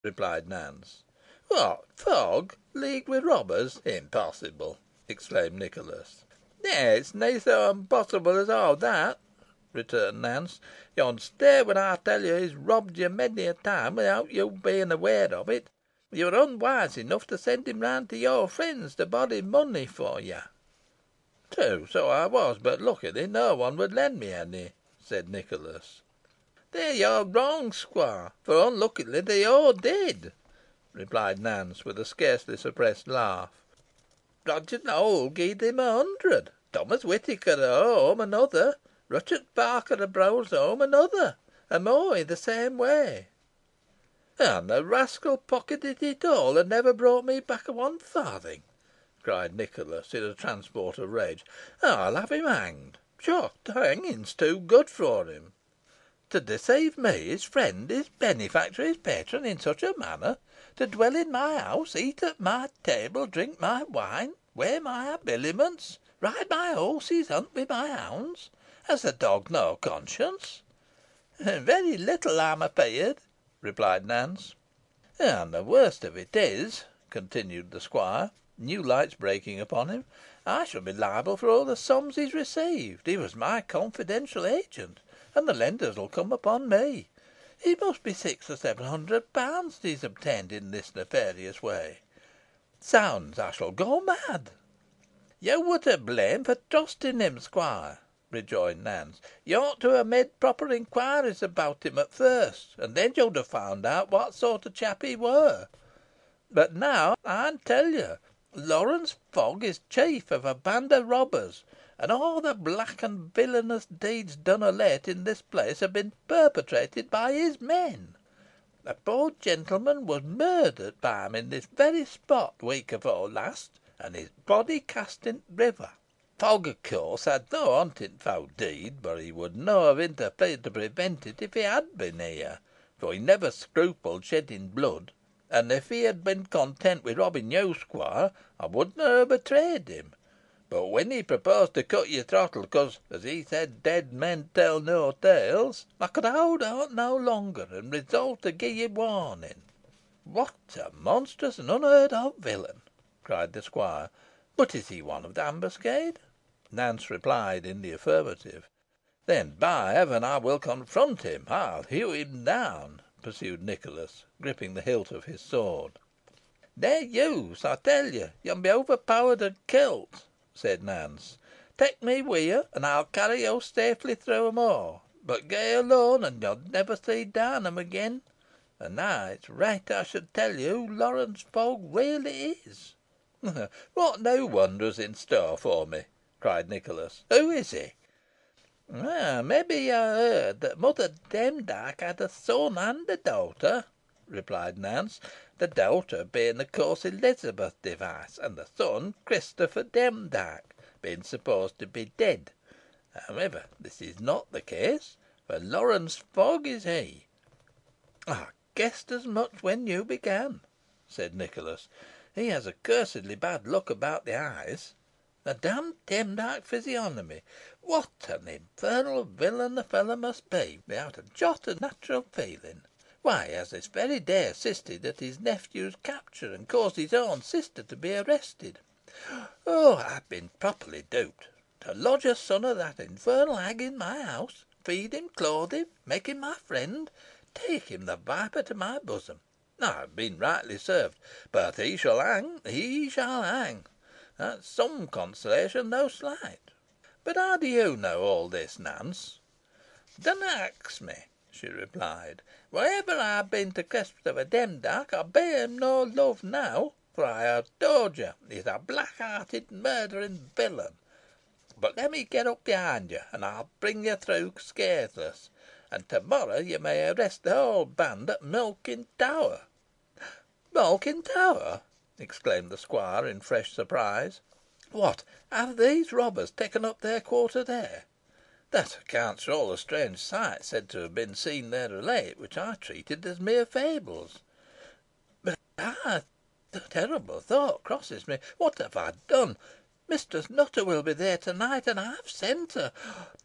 replied Nance. "What, Fogg leagued with robbers? Impossible!" exclaimed Nicholas. "Nay, it's na so unpossible as aw that," returned Nance. "Yo'n stare when ey tell yo he's robbed yo many a time without your being aware of it. Yo were unwise enough to send him round to your friends to borrow money for you." "True, so I was; but luckily no one would lend me any," said Nicholas. "There yo're wrong, squire, for unluckily they aw did," replied Nance, with a scarcely suppressed laugh. "Roger Nowell gied him 100, Thomas Whitaker o' Holme another, Ruchot Parker o' Browsholme another, and more i' the same way." "And the rascal pocketed it all, and never brought me back one farthing," cried Nicholas, in a transport of rage. "I'll have him hanged. Sure the hanging's too good for him. To deceive me, his friend, his benefactor, his patron, in such a manner to dwell in my house, eat at my table, drink my wine, wear my habiliments, ride my horses, hunt with my hounds. Has the dog no conscience?" "Very little, I'm afeared," replied Nance. "And the worst of it is," continued the squire, new lights breaking upon him, "I shall be liable for all the sums he's received. He was my confidential agent, and the lenders will come upon me. It must be 600 or 700 pounds that he's obtained in this nefarious way. Zounds, I shall go mad." "You were to blame for trusting him, squire," rejoined Nance. "You ought to have made proper inquiries about him at first, and then you'd have found out what sort of chap he were. But now I tell you, Lawrence Fogg is chief of a band of robbers, and all the black and villainous deeds done of late in this place have been perpetrated by his men. A poor gentleman was murdered by him in this very spot week afore last, and his body cast into the river. Fogg, of course, had no hunting foul deed, but he would not have interfered to prevent it if he had been here, for he never scrupled shedding blood; and if he had been content with robbing you, squire, I would not have betrayed him. But when he proposed to cut your throttle, because, as he said, dead men tell no tales, I could hold out no longer, and resolved to give you warning." "What a monstrous and unheard of villain!" cried the squire. "But is he one of the ambuscade?" Nance replied in the affirmative. "Then, by heaven, I will confront him. I'll hew him down," pursued Nicholas, gripping the hilt of his sword. "Nae use, I tell you. Yo'n be overpowered and kilt," said Nance. "Tak me wi' you, and I'll carry you safely through 'em aw. But gae alone, and yo'll never see Downham again. And now it's right I should tell you who Lawrence Fogg really is." "What new wonder is in store for me?" cried Nicholas. "Who is he?" "Maybe yo ha' heard that Mother Demdike had a son and a dowter," replied Nance, "the dowter being of course Elizabeth Device, and the son Christopher Demdike, being supposed to be dead. However, this is not the case, for Lawrence Fogg is he." "I guessed as much when you began," said Nicholas. "He has a cursedly bad look about the eyes. A damned Demdike physiognomy. What an infernal villain the fellow must be, without a jot of natural feeling. Why, he has this very day assisted at his nephew's capture, and caused his own sister to be arrested. Oh, I've been properly duped. To lodge a son of that infernal hag in my house, feed him, clothe him, make him my friend, take him, the viper, to my bosom. I've been rightly served. But he shall hang, he shall hang. That's some consolation, though slight. But how do you know all this, Nance?" "Dunna ax me," she replied. "Whatever I ha' been to Christopher Demdike, I bear him no love now, for I have told you he is a black hearted murdering villain. But let me get up behind you, and I'll bring you through scatheless, and to morrow you may arrest the whole band at Malkin Tower." "Malkin Tower!" exclaimed the squire, in fresh surprise. "What, have these robbers taken up their quarter there? That accounts for all the strange sights said to have been seen there of late, which I treated as mere fables. But the terrible thought crosses me. What have I done? Mistress Nutter will be there to night, and I have sent her.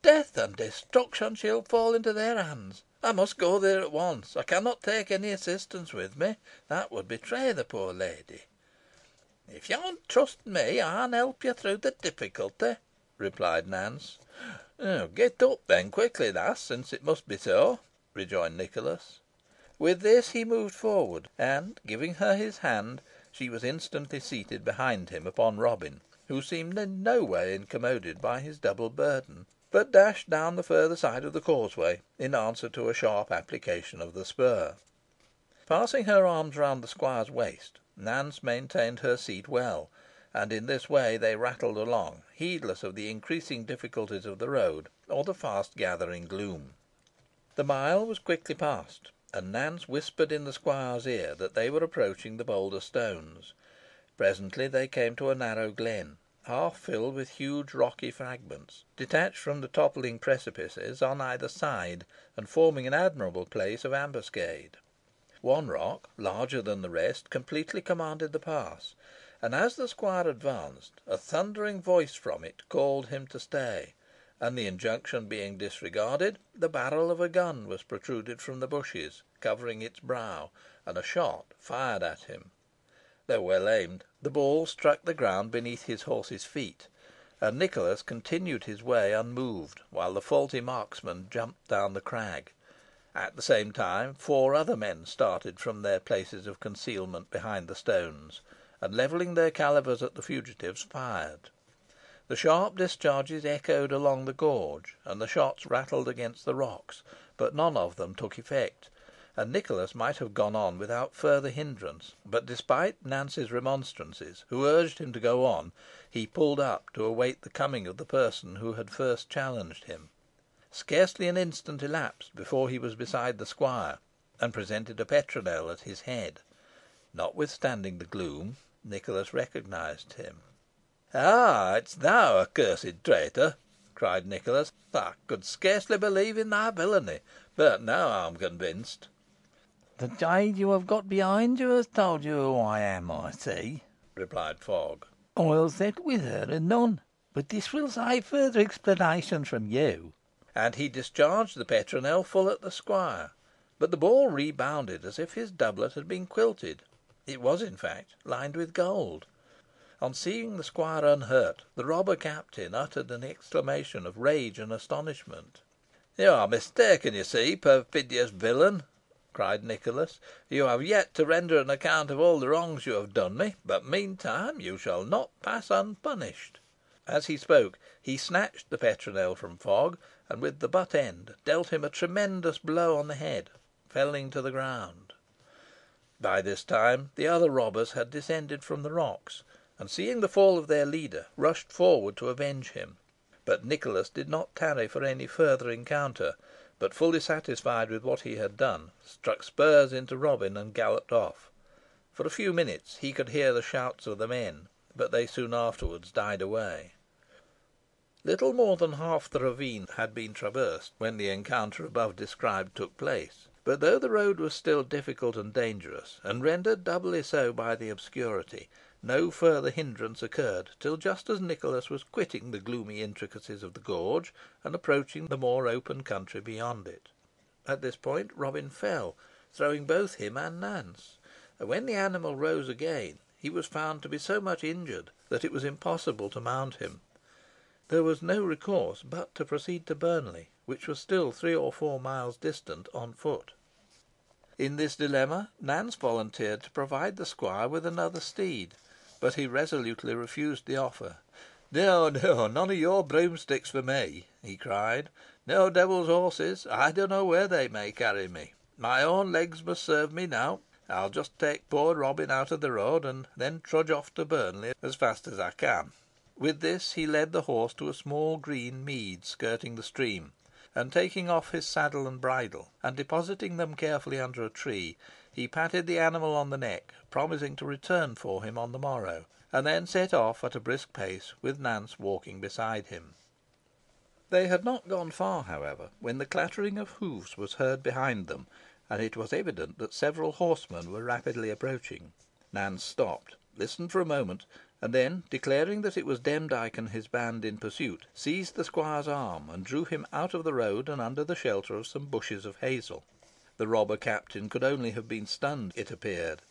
Death and destruction shall fall into their hands. I must go there at once. I cannot take any assistance with me. That would betray the poor lady." "If yo'n trust me, ey'n help you through the difficulty," replied Nance. "Get up, then, quickly, lass, since it must be so," rejoined Nicholas. With this he moved forward, and, giving her his hand, she was instantly seated behind him upon Robin, who seemed in no way incommoded by his double burden, but dashed down the further side of the causeway, in answer to a sharp application of the spur. Passing her arms round the squire's waist, Nance maintained her seat well, and in this way they rattled along, heedless of the increasing difficulties of the road, or the fast gathering gloom. The mile was quickly passed, and Nance whispered in the squire's ear that they were approaching the Boulder Stones. Presently they came to a narrow glen, half filled with huge rocky fragments, detached from the toppling precipices on either side, and forming an admirable place of ambuscade. One rock, larger than the rest, completely commanded the pass, and as the squire advanced, a thundering voice from it called him to stay, and the injunction being disregarded, the barrel of a gun was protruded from the bushes, covering its brow, and a shot fired at him. Though well aimed, the ball struck the ground beneath his horse's feet, and Nicholas continued his way unmoved, while the faulty marksman jumped down the crag. At the same time, four other men started from their places of concealment behind the stones, and, levelling their calivers at the fugitives, fired. The sharp discharges echoed along the gorge, and the shots rattled against the rocks, but none of them took effect, and Nicholas might have gone on without further hindrance, but despite Nance's remonstrances, who urged him to go on, he pulled up to await the coming of the person who had first challenged him. Scarcely an instant elapsed before he was beside the squire, and presented a petronel at his head. Notwithstanding the gloom, Nicholas recognised him. "Ah, it's thou, accursed traitor!" cried Nicholas. "I could scarcely believe in thy villainy, but now I am convinced." "The jade you have got behind you has told you who I am, I see," replied Fogg. "I'll set with her anon, but this will save further explanation from you." And he discharged the petronel full at the squire, but the ball rebounded as if his doublet had been quilted. It was, in fact, lined with gold. On seeing the squire unhurt, the robber captain uttered an exclamation of rage and astonishment. "You are mistaken, you see, perfidious villain," cried Nicholas. "You have yet to render an account of all the wrongs you have done me, but meantime you shall not pass unpunished." As he spoke, he snatched the petronel from Fogg, and with the butt end dealt him a tremendous blow on the head, felling to the ground. By this time the other robbers had descended from the rocks, and seeing the fall of their leader, rushed forward to avenge him. But Nicholas did not tarry for any further encounter, but, fully satisfied with what he had done, struck spurs into Robin and galloped off. For a few minutes he could hear the shouts of the men, but they soon afterwards died away. Little more than half the ravine had been traversed when the encounter above described took place, but though the road was still difficult and dangerous, and rendered doubly so by the obscurity, no further hindrance occurred till just as Nicholas was quitting the gloomy intricacies of the gorge, and approaching the more open country beyond it. At this point Robin fell, throwing both him and Nance, and when the animal rose again, he was found to be so much injured that it was impossible to mount him. There was no recourse but to proceed to Burnley, which was still 3 or 4 miles distant, on foot. In this dilemma, Nance volunteered to provide the squire with another steed, but he resolutely refused the offer. "No, no, none of your broomsticks for me," he cried. "No devil's horses. I don't know where they may carry me. My own legs must serve me now. I'll just take poor Robin out of the road, and then trudge off to Burnley as fast as I can." With this he led the horse to a small green mead skirting the stream, and taking off his saddle and bridle, and depositing them carefully under a tree, he patted the animal on the neck, promising to return for him on the morrow, and then set off at a brisk pace, with Nance walking beside him. They had not gone far, however, when the clattering of hoofs was heard behind them, and it was evident that several horsemen were rapidly approaching. Nance stopped, listened for a moment, and then, declaring that it was Demdike and his band in pursuit, seized the squire's arm, and drew him out of the road and under the shelter of some bushes of hazel. The robber captain could only have been stunned, it appeared,